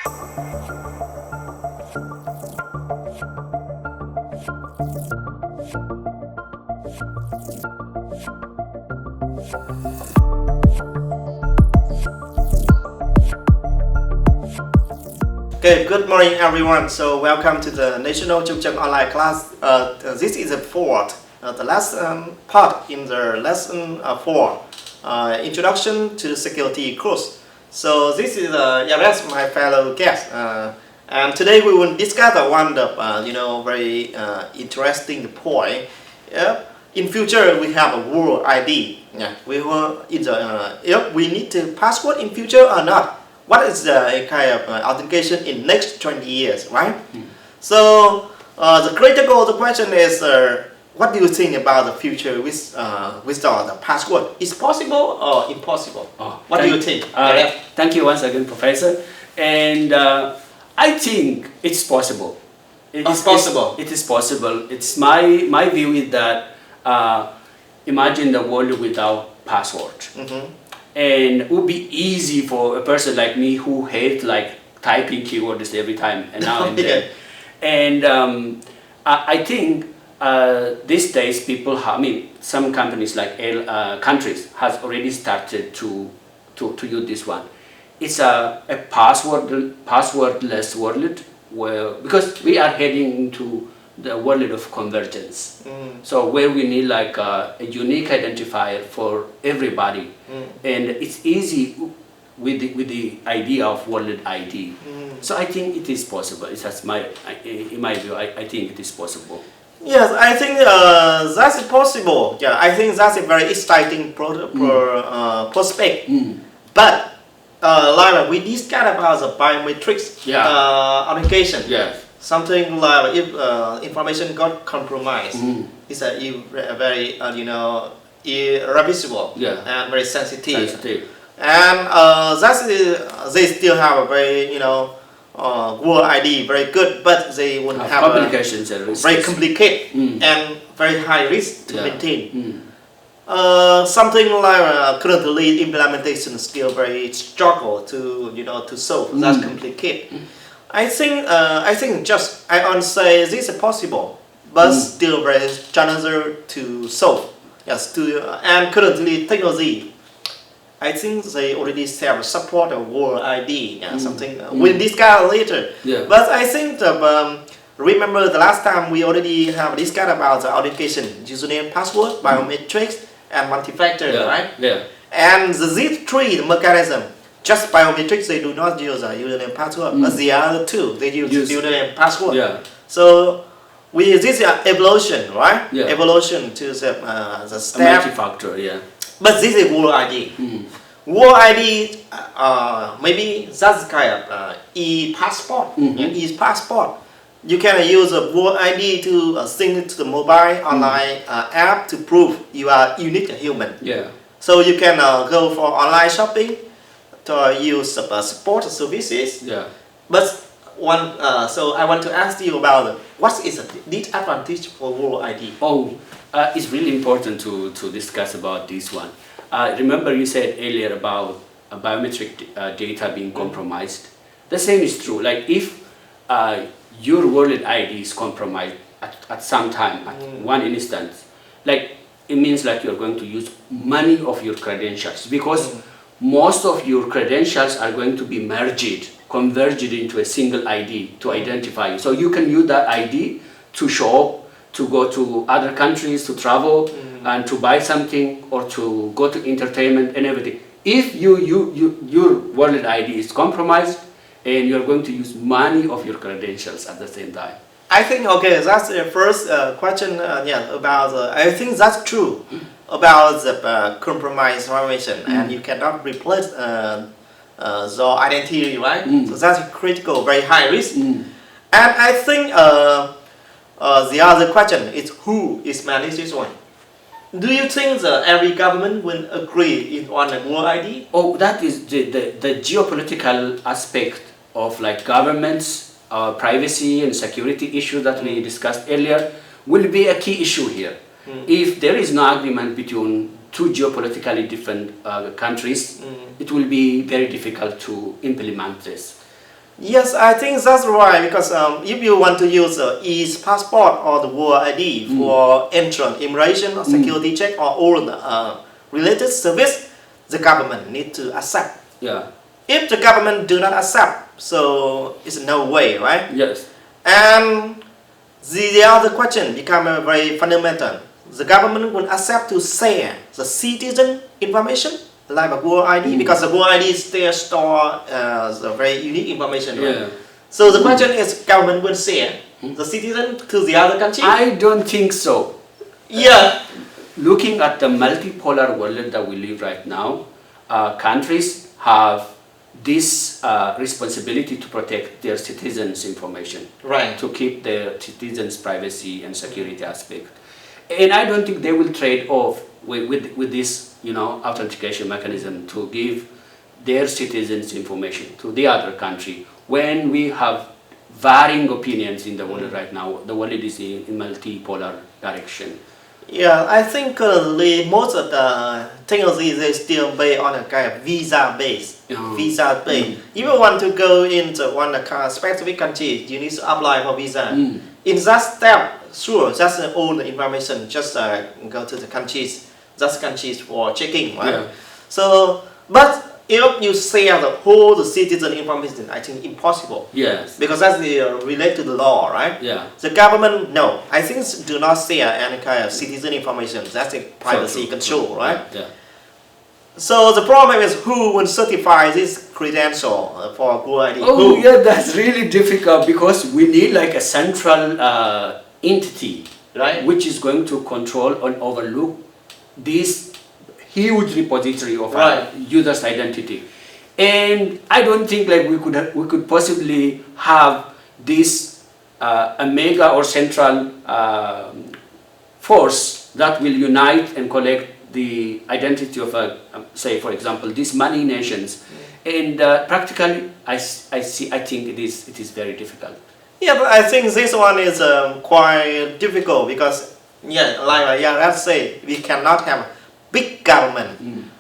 Okay, good morning everyone. So welcome to the National Chukchang online class. This is the fourth, the last part in the lesson 4, Introduction to the Security course. So this is Yares, my fellow guest, and today we will discuss one of very interesting point. In future we have a world ID. We will either if we need to password in future or not. What is the kind of authentication in next 20 years, right? So the critical question is, what do you think about the future with the password? Is possible or impossible? What do you think? Thank you once again, Professor. And I think it's possible. It is possible. It's my view is that imagine the world without password. And it would be easy for a person like me who hates typing keywords every time and now and then. And I think these days people have, some companies like countries has already started to use this one. It's a passwordless world because we are heading into the world of convergence. So where we need a unique identifier for everybody, and it's easy with the idea of world ID. So I think it is possible. In my view, I think it is possible. Yes, I think that's possible. Yeah, I think that's a very exciting prospect. But like we discussed about the biometrics authentication. Yeah. Something like if information got compromised, it's a very irreversible and very sensitive. And they still have a very World ID very good, but they would have complications very complicated and very high risk to maintain. Something like currently implementation still very struggle to solve. That's complicated. I think I want to say this is possible, but still very challenging to solve. Yes, and currently technology, I think they already have support of World ID. Something we'll discuss later. But I think remember the last time we already have discussed about the authentication, username, password, biometrics, and multi-factor, right? And these three mechanisms. Just biometrics, they do not use a username password, but the other two, they use username password. So this is evolution, right? Evolution to the step. Multi-factor, But this is World ID. World ID, maybe that's kind of e-passport. E-passport. You can use a World ID to sync it to the mobile online app to prove you are unique human. So you can go for online shopping, to use support services, but so I want to ask you about what is the disadvantage for World ID? It's really important to discuss about this one. Remember you said earlier about biometric data being compromised. The same is true. Like if your World ID is compromised at some time, at one instance, it means you're going to use many of your credentials because most of your credentials are going to be converged into a single ID to identify you. So you can use that ID to shop, to go to other countries, to travel, and to buy something, or to go to entertainment and everything. If your World ID is compromised, and you're going to use many of your credentials at the same time. I think, that's the first question, about, I think that's true. About the compromised information, and you cannot replace the identity, right? So that's critical, very high risk. And I think the other question is who is managing this one? Do you think every government will agree on a World ID? That is the geopolitical aspect of governments, privacy and security issues that we discussed earlier will be a key issue here. If there is no agreement between two geopolitically different countries, it will be very difficult to implement this. Yes, I think that's right because if you want to use e-passport or the World ID for entrance, immigration, or security check, or all the related service, the government need to accept. Yeah. If the government do not accept, so it's no way, right? Yes. And the other question become very fundamental. The government will accept to share the citizen information like a World ID because the World ID still store the very unique information. Right? Yeah. So the question is, government will share the citizen to the other country? I don't think so. Yeah. Looking at the multipolar world that we live right now, countries have this responsibility to protect their citizens' information, Right. to keep their citizens' privacy and security aspect. And I don't think they will trade off with this, authentication mechanism to give their citizens information to the other country when we have varying opinions in the world right now. The world is in multipolar direction. Yeah, I think currently most of the technologies they still based on a kind of visa based. Visa based. If you want to go into one specific country, you need to apply for visa. In that step, sure, just all the information, just go to the countries, just countries for checking, right? Yeah. So, but if you share the whole the citizen information, I think impossible. Yes. Because that's related to the law, right? Yeah. The government, no, I think do not share any kind of citizen information. That's a privacy control, right? Yeah. So the problem is who will certify this credential for World ID? Oh, yeah, that's really difficult because we need like a central entity, Right. which is going to control and overlook this huge repository of Right. user's identity. And I don't think like we could possibly have this a mega or central force that will unite and collect the identity of say for example these many nations. And practically I think it is very difficult. Yeah, but I think this one is quite difficult because, let's say we cannot have big government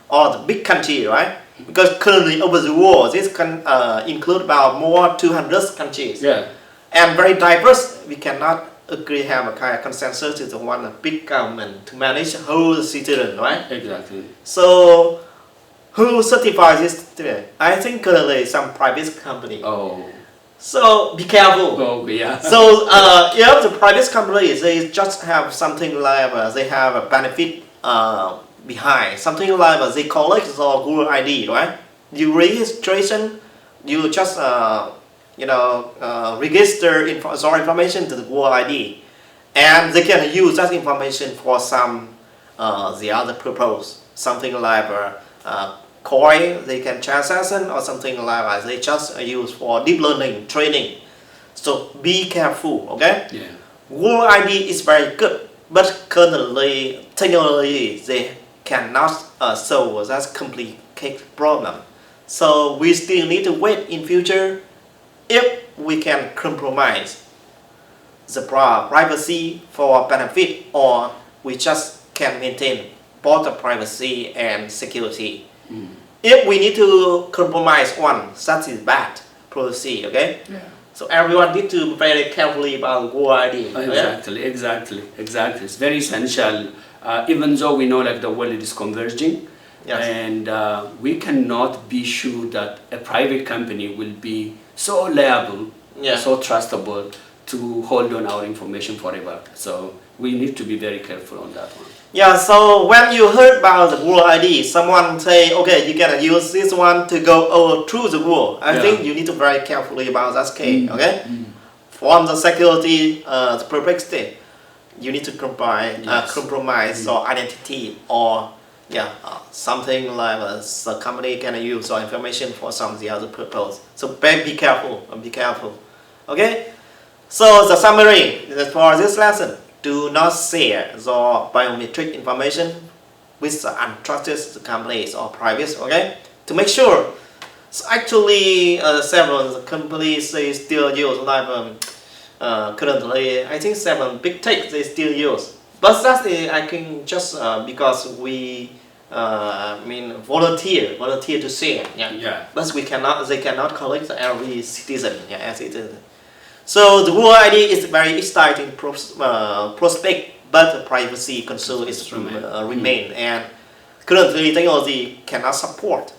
or the big country, right? Because currently over the world, this can include about more 200 countries. Yeah. And very diverse. We cannot agree have a kind of consensus to the one big government to manage the whole citizen, right? Exactly. So who certifies this today? I think currently some private company. Oh. So be careful. Oh, yeah. So if the private companies they just have something like they have a benefit behind, something like they collect the Google ID, right? You registration, you just register information to the Google ID, and they can use that information for some the other purpose, something like coin they can transaction or something like they just use for deep learning training. So be careful, okay? Yeah. Google ID is very good, but currently technology they cannot solve that complicated problem. So we still need to wait in future if we can compromise the privacy for benefit, or we just can maintain both the privacy and security. If we need to compromise one, that is bad policy, okay? Yeah. So everyone need to be very carefully about Google ID. Exactly. It's very essential. Even though we know like the world is converging, Yes. and we cannot be sure that a private company will be so liable, so trustable to hold on our information forever. So we need to be very careful on that one. Yeah, so when you heard about the Google ID, someone say, okay, you can use this one to go over through the Google. I think you need to very carefully about that case, okay? From the security the perspective, you need to compromise your identity or something like the company can use your information for some the other purpose. So be careful, okay? So the summary for this lesson. Do not share your biometric information with the untrusted companies or private, okay? To make sure. So actually, several companies they still use like currently, I think 7 big tech they still use. But that's I think just because we volunteer to share. Yeah. But they cannot collect every citizen. As it is. So the World ID is very exciting prospect, but the privacy concern is remain, and currently technology cannot support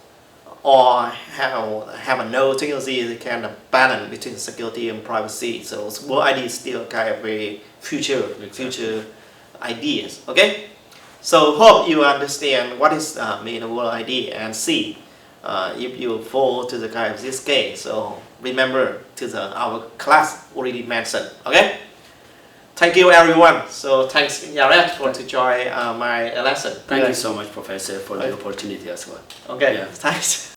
or have no technology that can balance between security and privacy. So World ID is still kind of a future ideas. Okay, so hope you understand what is World ID and see if you fall to the kind of this case. So remember to our class already mentioned. Okay. Thank you everyone. So thanks Yaret for to join my lesson. Thank you so much, Professor, for the opportunity as well. Okay. Yeah. Thanks.